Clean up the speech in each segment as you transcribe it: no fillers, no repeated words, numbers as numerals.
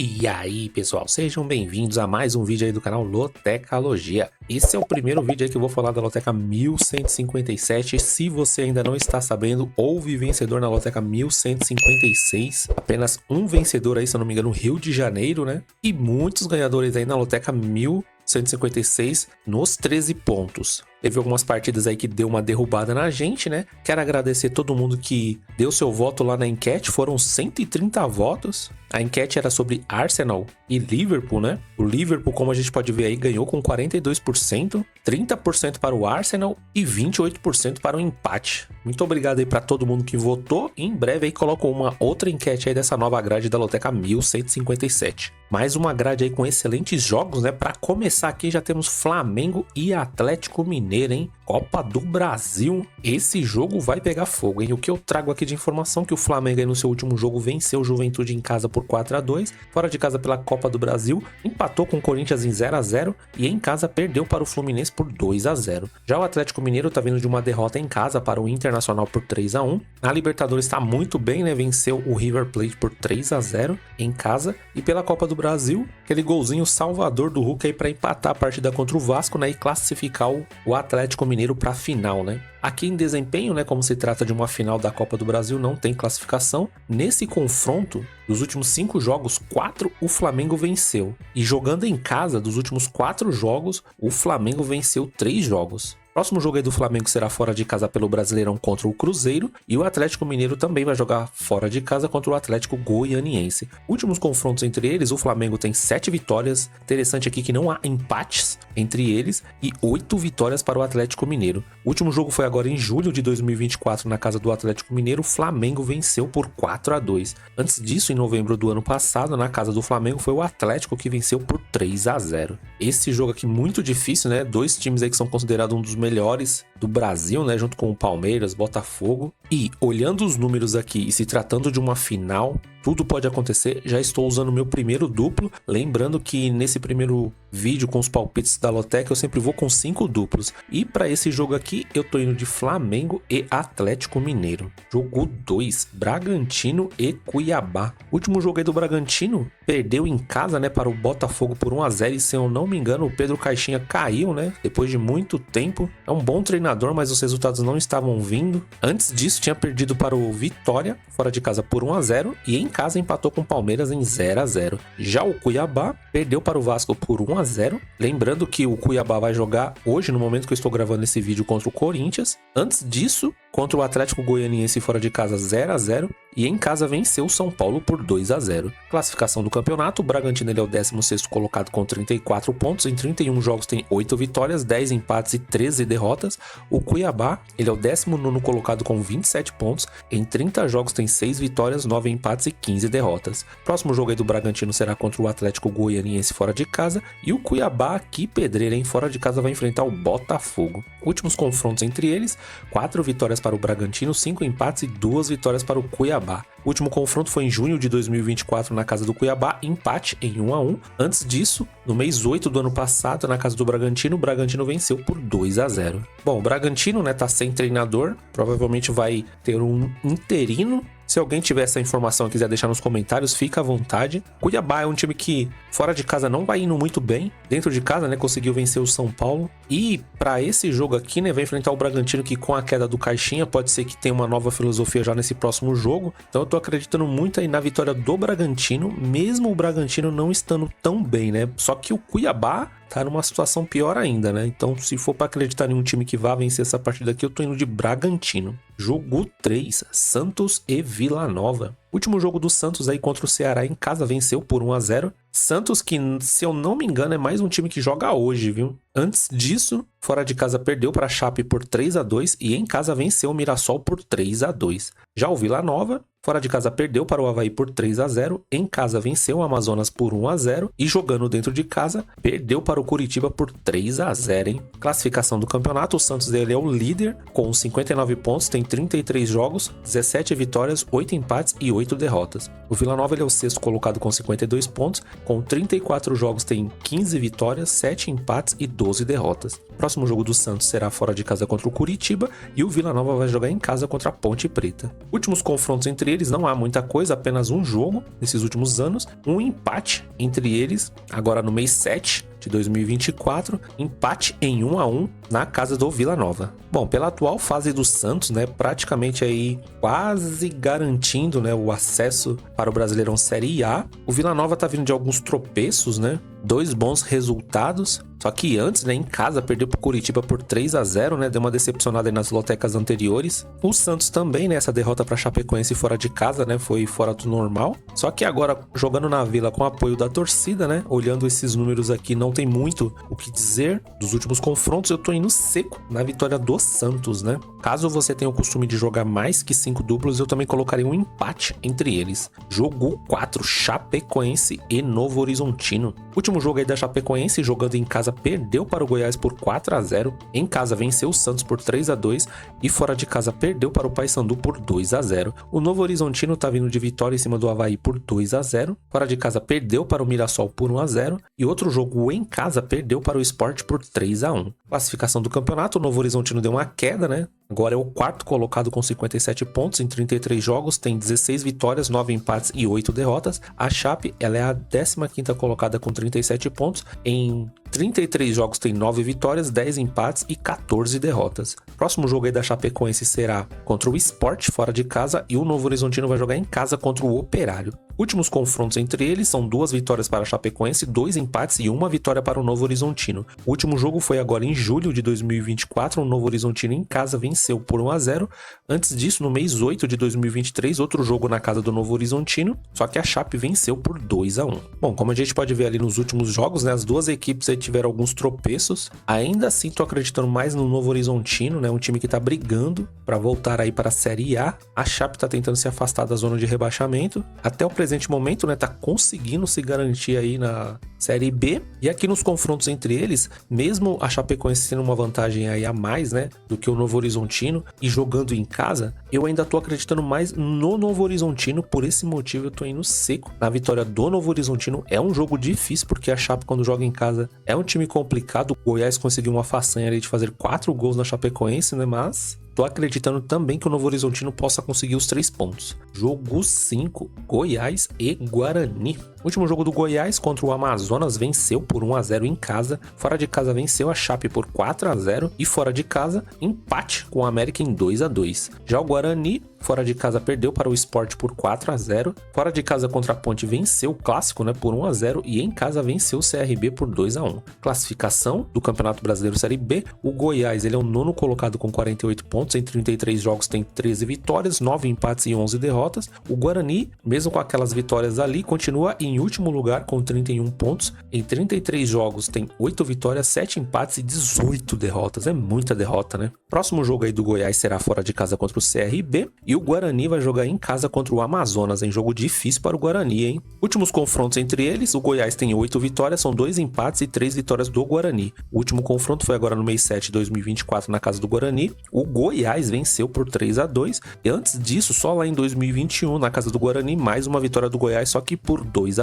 E aí, pessoal, sejam bem-vindos a mais um vídeo aí do canal Lotecalogia. Esse é o primeiro vídeo aí que eu vou falar da Loteca 1157. Se você ainda não está sabendo, houve vencedor na Loteca 1156. Apenas um vencedor aí, se eu não me engano, no Rio de Janeiro, né? E muitos ganhadores aí na Loteca 1156 nos 13 pontos. Teve algumas partidas aí que deu uma derrubada na gente, né? Quero agradecer todo mundo que deu seu voto lá na enquete. Foram 130 votos. A enquete era sobre Arsenal e Liverpool, né? O Liverpool, como a gente pode ver aí, ganhou com 42%, 30% para o Arsenal e 28% para o empate. Muito obrigado aí para todo mundo que votou. E em breve aí coloco uma outra enquete aí dessa nova grade da Loteca 1157. Mais uma grade aí com excelentes jogos, né? Para começar aqui já temos Flamengo e Atlético Mineiro, hein? Copa do Brasil. Esse jogo vai pegar fogo, hein? O que eu trago aqui de informação é que o Flamengo aí no seu último jogo venceu o Juventude em casa por 4-2, fora de casa pela Copa do Brasil, empatou com o Corinthians em 0-0 e em casa perdeu para o Fluminense por 2-0. Já o Atlético Mineiro tá vindo de uma derrota em casa para o Internacional por 3-1. Na Libertadores está muito bem, né? Venceu o River Plate por 3-0 em casa. E pela Copa do Brasil, aquele golzinho salvador do Hulk aí para empatar a partida contra o Vasco, né? E classificar o Atlético Mineiro para a final, né? Aqui em desempenho, né, como se trata de uma final da Copa do Brasil, não tem classificação. Nesse confronto, dos últimos 5 jogos, 4 o Flamengo venceu. E jogando em casa, dos últimos 4 jogos, o Flamengo venceu 3 jogos. Próximo jogo aí do Flamengo será fora de casa pelo Brasileirão contra o Cruzeiro. E o Atlético Mineiro também vai jogar fora de casa contra o Atlético Goianiense. Últimos confrontos entre eles, o Flamengo tem 7 vitórias. Interessante aqui que não há empates entre eles. E 8 vitórias para o Atlético Mineiro. O último jogo foi agora em julho de 2024 na casa do Atlético Mineiro. O Flamengo venceu por 4-2. Antes disso, em novembro do ano passado, na casa do Flamengo, foi o Atlético que venceu por 3-0. Esse jogo aqui muito difícil, né? 2 times aí que são considerados um dos melhores do Brasil, né, junto com o Palmeiras, Botafogo. E olhando os números aqui e se tratando de uma final, tudo pode acontecer. Já estou usando o meu primeiro duplo, lembrando que nesse primeiro vídeo com os palpites da Loteca eu sempre vou com 5 duplos. E para esse jogo aqui eu tô indo de Flamengo e Atlético Mineiro. Jogo 2, Bragantino e Cuiabá. Último jogo aí do Bragantino perdeu em casa, né, para o Botafogo por 1-0 e se eu não me engano o Pedro Caixinha caiu, né, depois de muito tempo. É um bom treinador, mas os resultados não estavam vindo. Antes disso tinha perdido para o Vitória fora de casa por 1-0 e em casa empatou com o Palmeiras em 0-0. Já o Cuiabá perdeu para o Vasco por 1-0. Lembrando que o Cuiabá vai jogar hoje, no momento que eu estou gravando esse vídeo, contra o Corinthians. Antes disso, contra o Atlético Goianiense fora de casa 0-0 e em casa venceu o São Paulo por 2-0. Classificação do campeonato, o Bragantino ele é o 16º colocado com 34 pontos, em 31 jogos tem 8 vitórias, 10 empates e 13 derrotas. O Cuiabá ele é o 19º colocado com 27 pontos, em 30 jogos tem 6 vitórias, 9 empates e 15 derrotas. Próximo jogo aí do Bragantino será contra o Atlético Goianiense fora de casa e o Cuiabá, aqui pedreira, em fora de casa, vai enfrentar o Botafogo. Últimos confrontos entre eles, 4 vitórias para o Bragantino, 5 empates e 2 vitórias para o Cuiabá. O último confronto foi em junho de 2024 na casa do Cuiabá, empate em 1-1. Antes disso, no mês 8 do ano passado, na casa do Bragantino, o Bragantino venceu por 2-0. Bom, o Bragantino, né, tá sem treinador, provavelmente vai ter um interino. Se alguém tiver essa informação e quiser deixar nos comentários, fica à vontade. Cuiabá é um time que fora de casa não vai indo muito bem. Dentro de casa, né, conseguiu vencer o São Paulo. E para esse jogo aqui, né, vai enfrentar o Bragantino, que com a queda do Caixinha pode ser que tenha uma nova filosofia já nesse próximo jogo. Então eu tô acreditando muito aí na vitória do Bragantino, mesmo o Bragantino não estando tão bem, né? Só que o Cuiabá tá numa situação pior ainda, né? Então, se for para acreditar em um time que vá vencer essa partida aqui, eu tô indo de Bragantino. Jogo 3, Santos e Vila Nova. Último jogo do Santos aí contra o Ceará em casa, venceu por 1-0. Santos que, se eu não me engano, é mais um time que joga hoje, viu? Antes disso, fora de casa perdeu para a Chape por 3-2 e em casa venceu o Mirassol por 3-2. Já o Vila Nova, fora de casa perdeu para o Avaí por 3-0, em casa venceu o Amazonas por 1-0 e jogando dentro de casa, perdeu para o Curitiba por 3-0, hein? Classificação do campeonato, o Santos dele é o líder com 59 pontos, tem 33 jogos, 17 vitórias, 8 empates e 8 derrotas. O Vila Nova ele é o sexto colocado com 52 pontos, com 34 jogos tem 15 vitórias, 7 empates e 12 derrotas. O próximo jogo do Santos será fora de casa contra o Curitiba e o Vila Nova vai jogar em casa contra a Ponte Preta. Últimos confrontos entre eles não há muita coisa, apenas um jogo nesses últimos anos, um empate entre eles, agora no mês 7 de 2024, empate em 1-1 na casa do Vila Nova. Bom, pela atual fase do Santos, né, praticamente aí quase garantindo, né, o acesso para o Brasileirão Série A, o Vila Nova tá vindo de alguns tropeços, né, 2 bons resultados, só que antes, né, em casa perdeu pro Curitiba por 3-0, né, deu uma decepcionada aí nas lotecas anteriores. O Santos também, né, essa derrota para Chapecoense fora de casa, né, foi fora do normal. Só que agora jogando na Vila com o apoio da torcida, né, olhando esses números aqui, não tem muito o que dizer dos últimos confrontos. Eu tô indo seco na vitória do Santos, né. Caso você tenha o costume de jogar mais que 5 duplos, eu também colocaria um empate entre eles. Jogo 4, Chapecoense e Novo Horizontino. Último jogo aí da Chapecoense, jogando em casa, perdeu para o Goiás por 4-0, em casa venceu o Santos por 3-2 e fora de casa perdeu para o Paysandu por 2-0. O Novo Horizontino tá vindo de vitória em cima do Avaí por 2-0, fora de casa perdeu para o Mirassol por 1-0 e outro jogo em casa perdeu para o Sport por 3-1. Classificação do campeonato, o Novo Horizontino deu uma queda, né? Agora é o quarto colocado com 57 pontos em 33 jogos, tem 16 vitórias, 9 empates e 8 derrotas. A Chape, ela é a 15ª colocada com 37 pontos, em 33 jogos tem 9 vitórias, 10 empates e 14 derrotas. Próximo jogo aí da Chapecoense será contra o Sport fora de casa e o Novo Horizontino vai jogar em casa contra o Operário. Últimos confrontos entre eles são 2 vitórias para a Chapecoense, 2 empates e 1 vitória para o Novo Horizontino. O último jogo foi agora em julho de 2024, o Novo Horizontino em casa venceu por 1-0. Antes disso, no mês 8 de 2023, outro jogo na casa do Novo Horizontino, só que a Chape venceu por 2-1. Bom, como a gente pode ver ali nos últimos jogos, né, as duas equipes aí tiveram alguns tropeços. Ainda assim, tô acreditando mais no Novo Horizontino, né, um time que tá brigando para voltar aí para a Série A. A Chape tá tentando se afastar da zona de rebaixamento. Até o presente momento, né, tá conseguindo se garantir aí na Série B. E aqui nos confrontos entre eles, mesmo a Chapecoense tendo uma vantagem aí a mais, né, do que o Novo Horizontino e jogando em casa, eu ainda tô acreditando mais no Novo Horizontino. Por esse motivo eu tô indo seco na vitória do Novo Horizontino. É um jogo difícil porque a Chape, quando joga em casa, é um time complicado. O Goiás conseguiu uma façanha ali de fazer 4 gols na Chapecoense, né, mas tô acreditando também que o Novo Horizontino possa conseguir os 3 pontos. Jogo 5, Goiás e Guarani. Último jogo do Goiás contra o Amazonas, venceu por 1-0 em casa. Fora de casa venceu a Chape por 4-0 e fora de casa empate com o América em 2-2. Já o Guarani, fora de casa perdeu para o Sport por 4-0. Fora de casa contra a Ponte venceu o clássico, né, por 1-0 e em casa venceu o CRB por 2-1. Classificação do Campeonato Brasileiro Série B, o Goiás ele é o 9º colocado com 48 pontos, em 33 jogos tem 13 vitórias, 9 empates e 11 derrotas. O Guarani, mesmo com aquelas vitórias ali, continua em último lugar com 31 pontos, em 33 jogos tem 8 vitórias, 7 empates e 18 derrotas. É muita derrota, né? Próximo jogo aí do Goiás será fora de casa contra o CRB e o Guarani vai jogar em casa contra o Amazonas, em jogo difícil para o Guarani, hein? Últimos confrontos entre eles, o Goiás tem 8 vitórias, são 2 empates e 3 vitórias do Guarani. O último confronto foi agora no mês 7 de 2024 na casa do Guarani. O Goiás venceu por 3-2 e antes disso, só lá em 2021 na casa do Guarani, mais uma vitória do Goiás, só que por 2-0.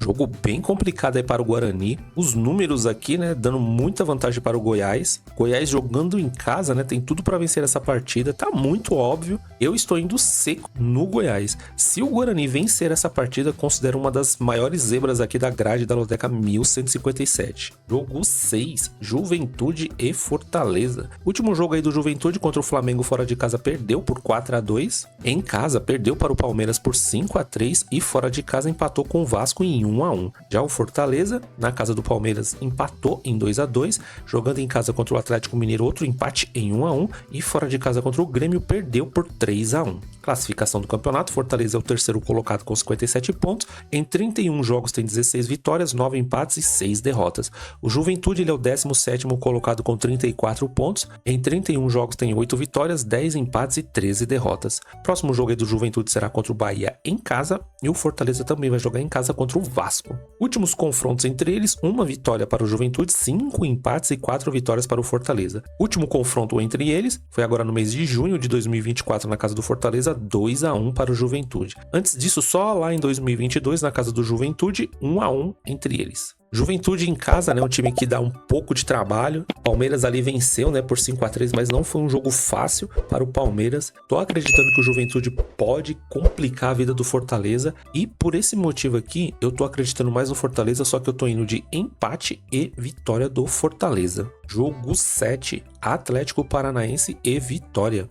Jogo bem complicado aí para o Guarani. Os números aqui, né, dando muita vantagem para o Goiás. Goiás jogando em casa, né, tem tudo para vencer essa partida. Tá muito óbvio. Eu estou indo seco no Goiás. Se o Guarani vencer essa partida, considero uma das maiores zebras aqui da grade da Loteca 1157. Jogo 6, Juventude e Fortaleza. Último jogo aí do Juventude contra o Flamengo fora de casa perdeu por 4-2. Em casa perdeu para o Palmeiras por 5-3 e fora de casa empatou com o Vasco em 1-1. Já o Fortaleza, na casa do Palmeiras, empatou em 2-2, jogando em casa contra o Atlético Mineiro, outro empate em 1-1 e fora de casa contra o Grêmio perdeu por 3-1. Classificação do campeonato, Fortaleza é o terceiro colocado com 57 pontos, em 31 jogos tem 16 vitórias, 9 empates e 6 derrotas. O Juventude ele é o 17º colocado com 34 pontos, em 31 jogos tem 8 vitórias, 10 empates e 13 derrotas. Próximo jogo aí do Juventude será contra o Bahia em casa, e o Fortaleza também vai jogar em casa contra o Vasco. Últimos confrontos entre eles, uma vitória para o Juventude, 5 empates e 4 vitórias para o Fortaleza. Último confronto entre eles foi agora no mês de junho de 2024 na casa do Fortaleza, 2-1 para o Juventude. Antes disso, só lá em 2022, na casa do Juventude, 1-1 entre eles. Juventude em casa, né, um time que dá um pouco de trabalho. Palmeiras ali venceu, né, por 5-3, mas não foi um jogo fácil para o Palmeiras. Tô acreditando que o Juventude pode complicar a vida do Fortaleza e por esse motivo aqui, eu tô acreditando mais no Fortaleza, só que eu tô indo de empate e vitória do Fortaleza. Jogo 7, Atlético Paranaense e Vitória.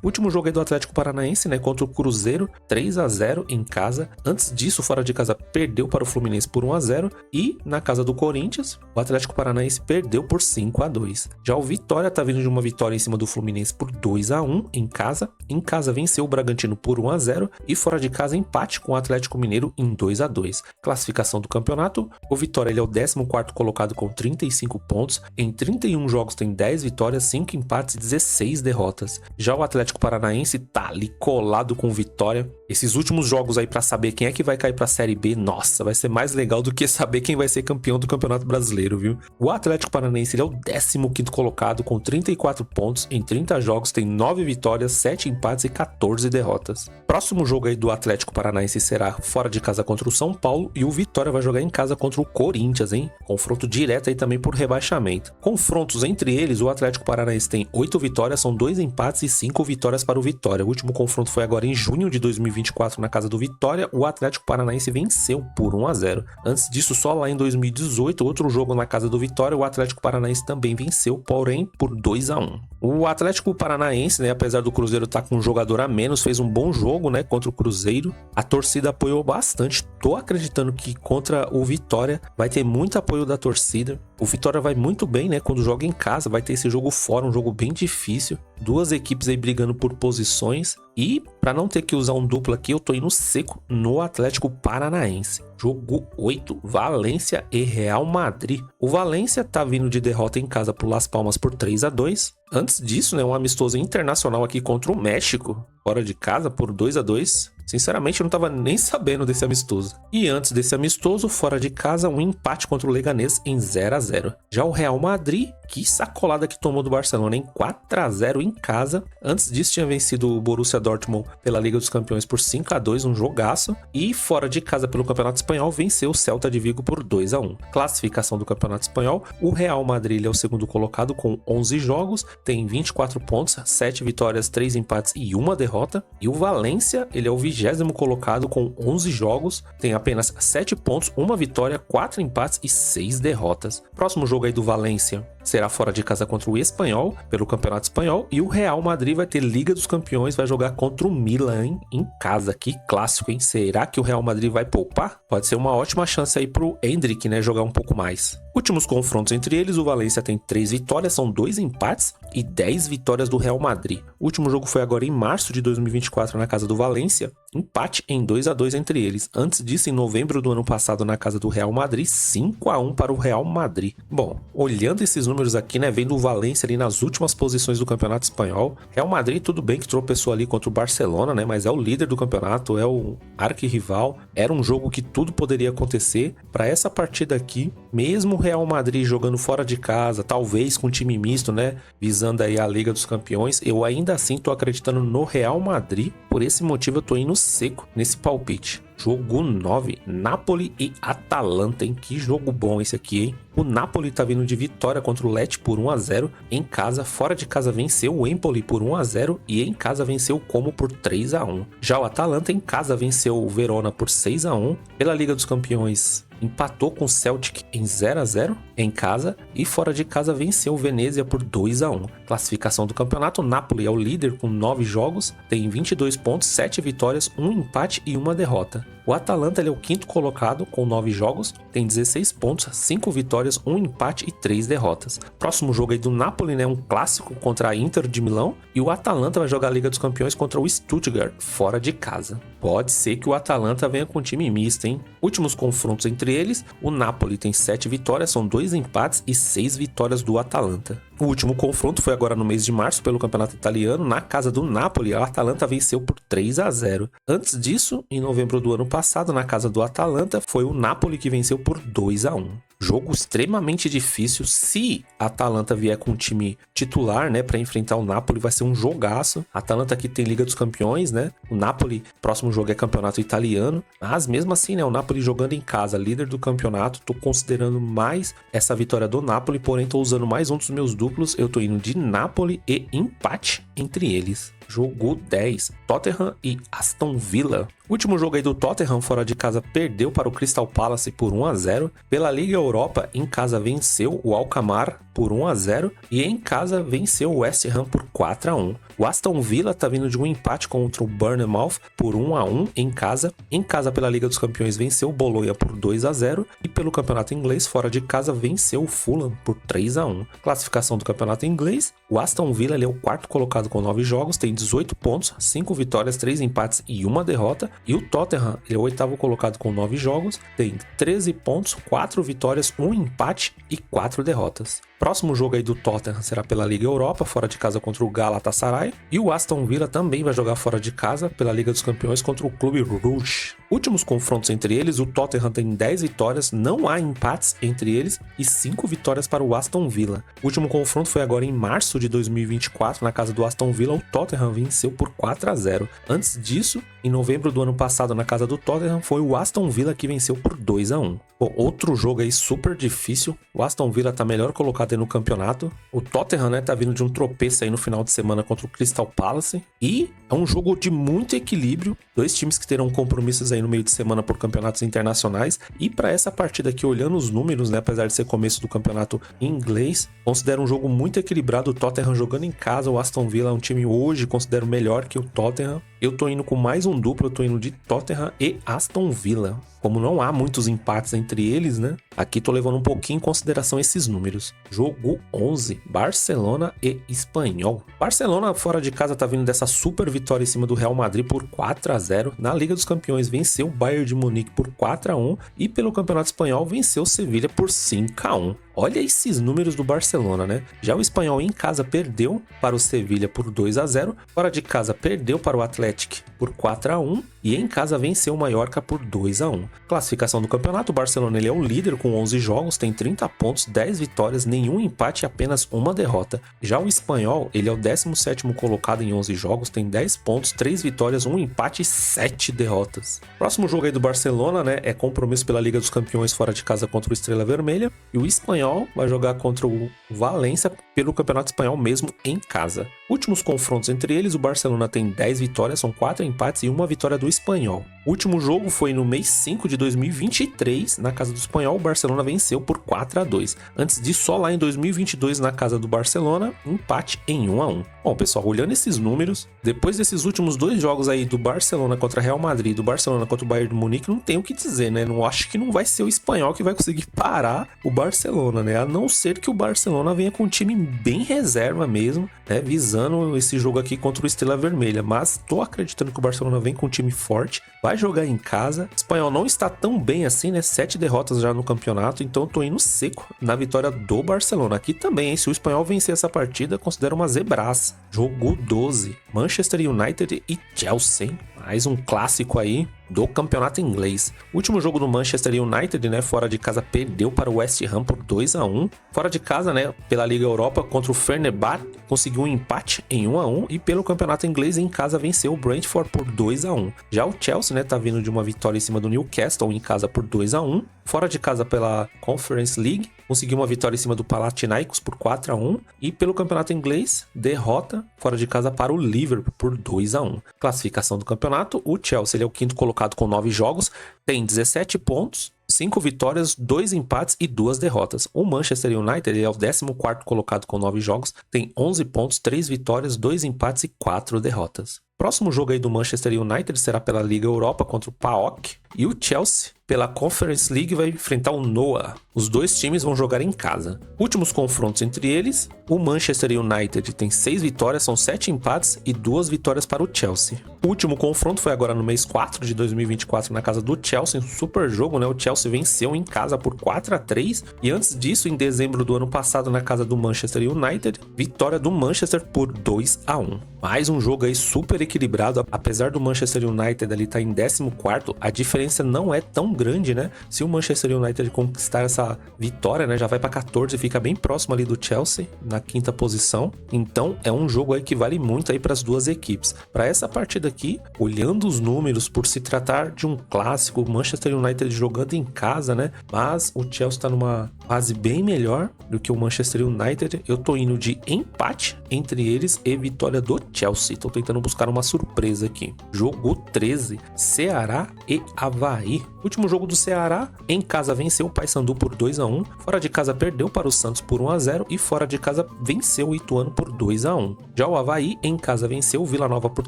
O último jogo aí do Atlético Paranaense, né, contra o Cruzeiro, 3-0 em casa. Antes disso, fora de casa, perdeu para o Fluminense por 1-0 e na casa do Corinthians, o Atlético Paranaense perdeu por 5-2. Já o Vitória tá vindo de uma vitória em cima do Fluminense por 2-1 em casa. Em casa venceu o Bragantino por 1-0 e fora de casa empate com o Atlético Mineiro em 2-2. Classificação do campeonato, o Vitória ele é o 14º colocado com 35 pontos. Em 31 jogos tem 10 vitórias, 5 empates e 16 derrotas. Já o Atlético Paranaense tá ali colado com Vitória. Esses últimos jogos aí pra saber quem é que vai cair pra Série B, nossa, vai ser mais legal do que saber quem vai ser campeão do Campeonato Brasileiro, viu? O Atlético Paranaense ele é o 15º colocado com 34 pontos. Em 30 jogos tem 9 vitórias, 7 empates e 14 derrotas. Próximo jogo aí do Atlético Paranaense será fora de casa contra o São Paulo e o Vitória vai jogar em casa contra o Corinthians, hein? Confronto direto aí também por rebaixamento. Confrontos entre eles, o Atlético Paranaense tem 8 vitórias, são 2 empates e 5 vitórias para o Vitória. O último confronto foi agora em junho de 2024 na casa do Vitória. O Atlético Paranaense venceu por 1-0. Antes disso, só lá em 2018, outro jogo na casa do Vitória, o Atlético Paranaense também venceu, porém por 2-1. O Atlético Paranaense, né, apesar do Cruzeiro estar com um jogador a menos, fez um bom jogo, né, contra o Cruzeiro. A torcida apoiou bastante. Tô acreditando que contra o Vitória vai ter muito apoio da torcida. O Vitória vai muito bem, né, quando joga em casa, vai ter esse jogo fora, um jogo bem difícil. Duas equipes aí brigando por posições. E para não ter que usar um duplo aqui, eu tô indo seco no Atlético Paranaense. Jogo 8, Valência e Real Madrid. O Valência tá vindo de derrota em casa pro Las Palmas por 3-2. Antes disso, né, um amistoso internacional aqui contra o México, fora de casa por 2-2. Sinceramente, eu não tava nem sabendo desse amistoso. E antes desse amistoso, fora de casa, um empate contra o Leganés em 0-0. Já o Real Madrid, que sacolada que tomou do Barcelona em 4-0 em casa. Antes disso, tinha vencido o Borussia Dortmund pela Liga dos Campeões por 5-2, um jogaço. E fora de casa pelo Campeonato Espanhol, venceu o Celta de Vigo por 2-1. Classificação do Campeonato Espanhol, o Real Madrid é o segundo colocado com 11 jogos, tem 24 pontos, 7 vitórias, 3 empates e 1 derrota. E o Valência, ele é o 20º colocado com 11 jogos, tem apenas 7 pontos, 1 vitória, 4 empates e 6 derrotas. Próximo jogo aí do Valência será fora de casa contra o Espanhol, pelo Campeonato Espanhol, e o Real Madrid vai ter Liga dos Campeões, vai jogar contra o Milan, hein? Em casa. Que clássico, hein? Será que o Real Madrid vai poupar? Pode ser uma ótima chance aí pro Endrick, né, jogar um pouco mais. Últimos confrontos entre eles, o Valência tem 3 vitórias, são 2 empates e 10 vitórias do Real Madrid. O último jogo foi agora em março de 2024 na casa do Valência, empate em 2-2 entre eles. Antes disso, em novembro do ano passado na casa do Real Madrid, 5-1 para o Real Madrid. Bom, olhando esses números aqui, né, vendo o Valência ali nas últimas posições do Campeonato Espanhol, Real Madrid tudo bem que tropeçou ali contra o Barcelona, né, mas é o líder do campeonato, é o arquirrival, era um jogo que tudo poderia acontecer. Para essa partida aqui, mesmo o Real Madrid jogando fora de casa, talvez com time misto, né, visando aí a Liga dos Campeões, eu ainda assim tô acreditando no Real Madrid. Por esse motivo eu tô indo seco nesse palpite. Jogo 9, Napoli e Atalanta, hein? Que jogo bom esse aqui, hein? O Napoli tá vindo de vitória contra o Lecce por 1-0 em casa. Fora de casa venceu o Empoli por 1-0 e em casa venceu o Como por 3-1. Já o Atalanta em casa venceu o Verona por 6-1. Pela Liga dos Campeões empatou com o Celtic em 0-0 em casa e fora de casa venceu o Venezia por 2-1. Classificação do campeonato, o Napoli é o líder com 9 jogos, tem 22 pontos, 7 vitórias, 1 empate e 1 derrota. O Atalanta ele é o quinto colocado com 9 jogos, tem 16 pontos, 5 vitórias, 1 empate e 3 derrotas. Próximo jogo aí do Napoli, né, um clássico contra a Inter de Milão, e o Atalanta vai jogar a Liga dos Campeões contra o Stuttgart, fora de casa. Pode ser que o Atalanta venha com time misto, hein? Últimos confrontos entre eles, o Napoli tem 7 vitórias, são 2 empates e 6 vitórias do Atalanta. O último confronto foi agora no mês de março pelo Campeonato Italiano, na casa do Napoli, a Atalanta venceu por 3-0. Antes disso, em novembro do ano passado, na casa do Atalanta, foi o Napoli que venceu por 2-1. Jogo extremamente difícil. Se a Atalanta vier com o time titular, né, para enfrentar o Napoli, vai ser um jogaço. A Atalanta aqui tem Liga dos Campeões, né? O Napoli, próximo jogo é Campeonato Italiano. Mas mesmo assim, né, o Napoli jogando em casa, líder do campeonato, tô considerando mais essa vitória do Napoli, porém tô usando mais um dos meus duplos. Eu tô indo de Napoli e empate entre eles. Jogo 10, Tottenham e Aston Villa. O último jogo aí do Tottenham fora de casa perdeu para o Crystal Palace por 1-0. Pela Liga Europa, em casa venceu o Alkmaar por 1-0 e em casa venceu o West Ham por 4-1. O Aston Villa tá vindo de um empate contra o Bournemouth por 1-1 em casa. Em casa pela Liga dos Campeões venceu o Bologna por 2-0 e pelo Campeonato Inglês fora de casa venceu o Fulham por 3-1. Classificação do Campeonato Inglês, o Aston Villa ele é o quarto colocado com 9 jogos, tem 18 pontos, 5 vitórias, 3 empates e 1 derrota. E o Tottenham ele é o oitavo colocado com 9 jogos, tem 13 pontos, 4 vitórias, 1 empate e 4 derrotas. Próximo jogo aí do Tottenham será pela Liga Europa, fora de casa contra o Galatasaray. E o Aston Villa também vai jogar fora de casa pela Liga dos Campeões contra o Clube Rouge. Últimos confrontos entre eles, o Tottenham tem 10 vitórias, não há empates entre eles e 5 vitórias para o Aston Villa. O último confronto foi agora em março de 2024, na casa do Aston Villa, o Tottenham venceu por 4-0. Antes disso, em novembro do ano passado, na casa do Tottenham, foi o Aston Villa que venceu por 2-1. Bom, outro jogo aí super difícil, o Aston Villa tá melhor colocado aí no campeonato, o Tottenham, né, tá vindo de um tropeço aí no final de semana contra o Crystal Palace, e é um jogo de muito equilíbrio, dois times que terão compromissos aí no meio de semana por campeonatos internacionais, e para essa partida aqui, olhando os números, né, apesar de ser começo do campeonato inglês, considero um jogo muito equilibrado, o Tottenham jogando em casa, o Aston Villa é um time hoje, considero melhor que o Tottenham. Eu tô indo com mais um duplo, eu tô indo de Tottenham e Aston Villa. Como não há muitos empates entre eles, né? Aqui tô levando um pouquinho em consideração esses números. Jogo 11, Barcelona e Espanhol. Barcelona fora de casa tá vindo dessa super vitória em cima do Real Madrid por 4-0. Na Liga dos Campeões venceu o Bayern de Munique por 4-1 e pelo Campeonato Espanhol venceu o Sevilha por 5-1. Olha esses números do Barcelona, né? Já o Espanhol em casa perdeu para o Sevilha por 2-0, fora de casa perdeu para o Atlético por 4-1 e em casa venceu o Mallorca por 2-1. Classificação do campeonato, o Barcelona ele é o líder com 11 jogos, tem 30 pontos, 10 vitórias, nenhum empate e apenas uma derrota. Já o Espanhol, ele é o 17º colocado em 11 jogos, tem 10 pontos, 3 vitórias, 1 empate e 7 derrotas. Próximo jogo aí do Barcelona, né, é compromisso pela Liga dos Campeões fora de casa contra o Estrela Vermelha e o Espanhol vai jogar contra o Valência pelo Campeonato Espanhol mesmo em casa. Últimos confrontos entre eles, o Barcelona tem 10 vitórias, são 4 empates e 1 vitória do Espanhol. O último jogo foi no mês 5 de 2023, na casa do Espanhol, o Barcelona venceu por 4-2. Antes disso, só lá em 2022, na casa do Barcelona, empate em 1-1. Bom, pessoal, olhando esses números, depois desses últimos 2 jogos aí do Barcelona contra Real Madrid, do Barcelona contra o Bayern de Munique, não tem o que dizer, né? Não acho que não vai ser o Espanhol que vai conseguir parar o Barcelona, né? A não ser que o Barcelona venha com um time bem reserva mesmo, né? Visando esse jogo aqui contra o Estrela Vermelha. Mas tô acreditando que o Barcelona vem com um time forte, vai jogar em casa. O Espanhol não está tão bem assim, né? 7 derrotas já no campeonato, então tô indo seco na vitória do Barcelona. Aqui também, hein? Se o Espanhol vencer essa partida, considero uma zebraça. Jogo 12, Manchester United e Chelsea. Mais um clássico aí do campeonato inglês. O último jogo do Manchester United, né, fora de casa, perdeu para o West Ham por 2-1. Fora de casa, né, pela Liga Europa contra o Fenerbahçe, conseguiu um empate em 1-1 e pelo campeonato inglês em casa venceu o Brentford por 2-1. Já o Chelsea, né, tá vindo de uma vitória em cima do Newcastle em casa por 2-1. Fora de casa pela Conference League, conseguiu uma vitória em cima do Panathinaikos por 4-1 e pelo campeonato inglês, derrota fora de casa para o Liverpool por 2-1. Classificação do campeonato, o Chelsea ele é o quinto colocado com 9 jogos, tem 17 pontos, 5 vitórias, 2 empates e 2 derrotas. O Manchester United ele é o 14º colocado com 9 jogos, tem 11 pontos, 3 vitórias, 2 empates e 4 derrotas. Próximo jogo aí do Manchester United será pela Liga Europa contra o PAOK. E o Chelsea, pela Conference League, vai enfrentar o Noah. Os dois times vão jogar em casa. Últimos confrontos entre eles, o Manchester United tem 6 vitórias, são 7 empates e 2 vitórias para o Chelsea. O último confronto foi agora no mês 4 de 2024 na casa do Chelsea, um super jogo, né? O Chelsea venceu em casa por 4-3 e antes disso, em dezembro do ano passado, na casa do Manchester United, vitória do Manchester por 2-1. Mais um jogo aí super equilibrado, apesar do Manchester United ali estar em 14º, a diferença não é tão grande, né? Se o Manchester United conquistar essa vitória, né, já vai para 14 e fica bem próximo ali do Chelsea, na 5ª posição. Então é um jogo aí que vale muito aí para as duas equipes. Para essa partida aqui, olhando os números, por se tratar de um clássico, o Manchester United jogando em casa, né? Mas o Chelsea está numa fase bem melhor do que o Manchester United. Eu tô indo de empate entre eles e vitória do Chelsea. Tô tentando buscar uma surpresa aqui. Jogo 13, Ceará e Avaí. Último jogo do Ceará, em casa venceu o Paysandu por 2-1, fora de casa perdeu para o Santos por 1-0 e fora de casa venceu o Ituano por 2-1. Já o Avaí, em casa venceu o Vila Nova por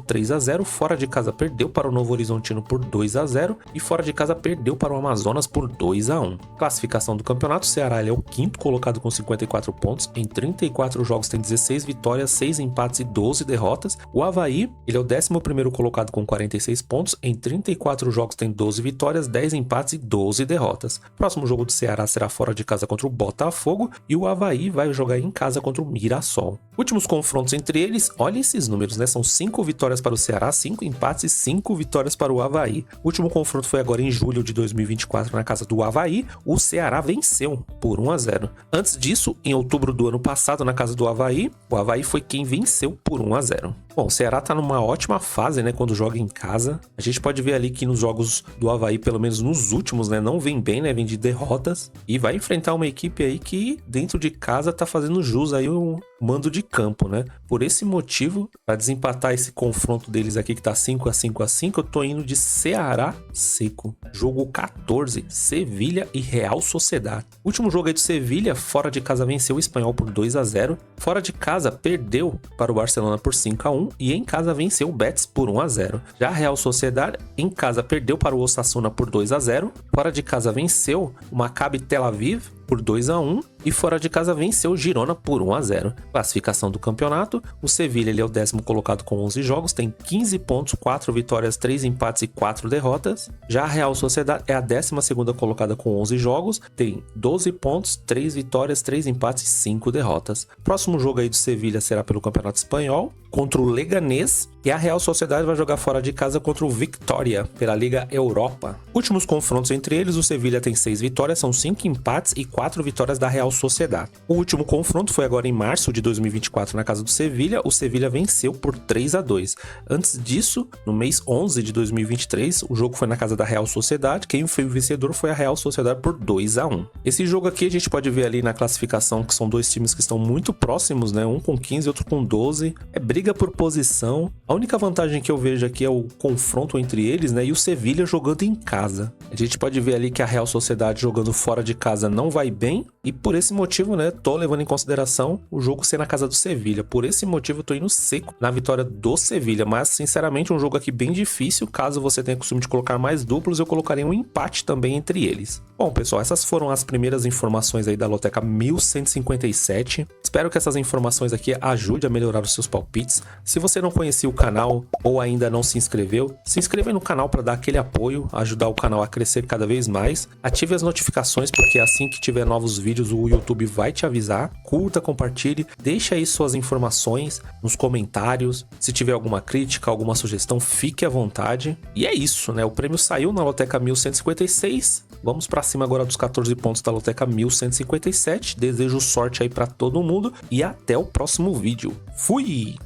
3-0, fora de casa perdeu para o Novo Horizontino por 2-0 e fora de casa perdeu para o Amazonas por 2-1. Classificação do campeonato, o Ceará ele é o 5º colocado com 54 pontos, em 34 jogos tem 16 vitórias, 6 empates e 12 derrotas. O Avaí, ele é o 11º colocado com 46 pontos, em 34 jogos tem 12 vitórias, 10 empates e 12 derrotas. Próximo jogo do Ceará será fora de casa contra o Botafogo e o Avaí vai jogar em casa contra o Mirassol. Últimos confrontos entre eles, olha esses números, né? São 5 vitórias para o Ceará, 5 empates e 5 vitórias para o Avaí. O último confronto foi agora em julho de 2024 na casa do Avaí. O Ceará venceu por 1-0. Antes disso, em outubro do ano passado na casa do Avaí, o Avaí foi quem venceu por 1-0. Bom, o Ceará tá numa ótima fase, né, quando joga em casa. A gente pode ver ali que nos jogos do Avaí, pelo menos nos últimos, né, não vem bem, né, vem de derrotas. E vai enfrentar uma equipe aí que dentro de casa tá fazendo jus aí o mando de campo, né. Por esse motivo, para desempatar esse confronto deles aqui que tá 5-5, eu tô indo de Ceará seco. Jogo 14, Sevilha e Real Sociedad. Último jogo aí do Sevilha, fora de casa venceu o Espanhol por 2-0. Fora de casa perdeu para o Barcelona por 5-1 e em casa venceu o Betis por 1-0. Já a Real Sociedad em casa perdeu para o Osasuna por 2-0. Fora de casa venceu o Maccabi Tel Aviv por 2-1 e fora de casa venceu o Girona por 1-0. Classificação do campeonato, o Sevilha ele é o 10º colocado com 11 jogos, tem 15 pontos, 4 vitórias, 3 empates e 4 derrotas. Já a Real Sociedad é a 12ª colocada com 11 jogos, tem 12 pontos, 3 vitórias, 3 empates e 5 derrotas. Próximo jogo aí do Sevilha será pelo Campeonato Espanhol, contra o Leganés, e a Real Sociedad vai jogar fora de casa contra o Victoria, pela Liga Europa. Últimos confrontos entre eles, o Sevilha tem 6 vitórias, são 5 empates e 4 vitórias da Real Sociedad. O último confronto foi agora em março de 2024 na casa do Sevilha, o Sevilha venceu por 3-2. Antes disso, no mês 11 de 2023, o jogo foi na casa da Real Sociedad, quem foi o vencedor foi a Real Sociedad por 2-1. Esse jogo aqui a gente pode ver ali na classificação que são dois times que estão muito próximos, né? Um com 15 e outro com 12. É briga por posição. A única vantagem que eu vejo aqui é o confronto entre eles, né? E o Sevilha jogando em casa. A gente pode ver ali que a Real Sociedad jogando fora de casa não vai bem. E por esse motivo, né? Tô levando em consideração o jogo ser na casa do Sevilha. Por esse motivo eu tô indo seco na vitória do Sevilha. Mas, sinceramente, um jogo aqui bem difícil. Caso você tenha costume de colocar mais duplos, eu colocaria um empate também entre eles. Bom, pessoal, essas foram as primeiras informações aí da Loteca 1157. Espero que essas informações aqui ajudem a melhorar os seus palpites. Se você não conhecia o canal ou ainda não se inscreveu, se inscreva aí no canal para dar aquele apoio, ajudar o canal a crescer cada vez mais. Ative as notificações porque assim que tiver novos vídeos o YouTube vai te avisar. Curta, compartilhe, deixe aí suas informações nos comentários. Se tiver alguma crítica, alguma sugestão, fique à vontade. E é isso, né? O prêmio saiu na Loteca 1156. Vamos para cima agora dos 14 pontos da Loteca 1157. Desejo sorte aí para todo mundo e até o próximo vídeo. Fui!